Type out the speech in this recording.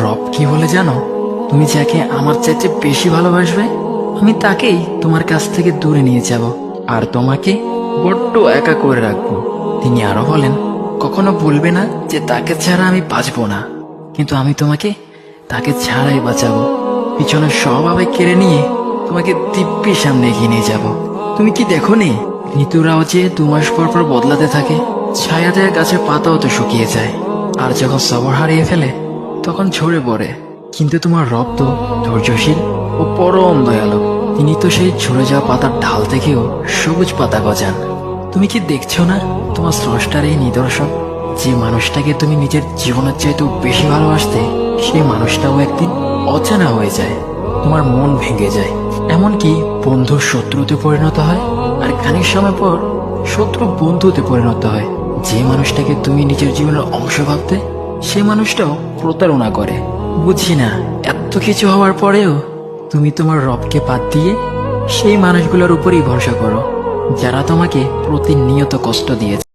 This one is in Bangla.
রব কি বলে জানো? তুমি যাকে আমার চাইতে বেশি ভালোবাসবে, আমি তাকেই তোমার কাছ থেকে দূরে নিয়ে যাব আর তোমাকে বড্ড একা করে রাখবো। তিনি আরো বলেন, কখনো বলবে না যে তাকে ছাড়া আমি বাঁচবো না, কিন্তু আমি তোমাকে তাকে ছাড়াই বাঁচাবো। পিছনে সব আবেগ কেড়ে নিয়ে তোমাকে দিব্যি সামনে এগিয়ে নিয়ে যাব। তুমি কি দেখো নি, ঋতুরাও যে 2 মাস পর পর বদলাতে থাকে, ছায়া দেয়া গাছের পাতাও তো শুকিয়ে যায়, আর যখন সবর হারিয়ে ফেলে তখন ঝরে পড়ে। কিন্তু তোমার রব তো ধৈর্যশীল ও পরম দয়ালু। তিনি তো সেই ঝরে যাওয়া পাতার ঢাল থেকেও সবুজ পাতা গজান। তুমি কি দেখছো না তোমার স্রষ্টার এই নিদর্শন? যে মানুষটাকে তুমি নিজের জীবনের চাইতেও বেশি ভালোবাসতে, সেই মানুষটাও একদিন অচেনা হয়ে যায়, তোমার মন ভেঙে যায়, এমনকি বন্ধু শত্রুতে পরিণত হয়, আর খানিক সময় পর শত্রু বন্ধুতে পরিণত হয়। যে মানুষটাকে তুমি নিজের জীবনের অংশ ভাবতে, সে মানুষটাও প্রতারণা করে। বুঝি না, এত কিছু হওয়ার পরেও তুমি তোমার রবকে বাদ দিয়ে সেই মানুষগুলোর উপরই ভরসা করো, যারা তোমাকে প্রতিনিয়ত কষ্ট দিয়েছে।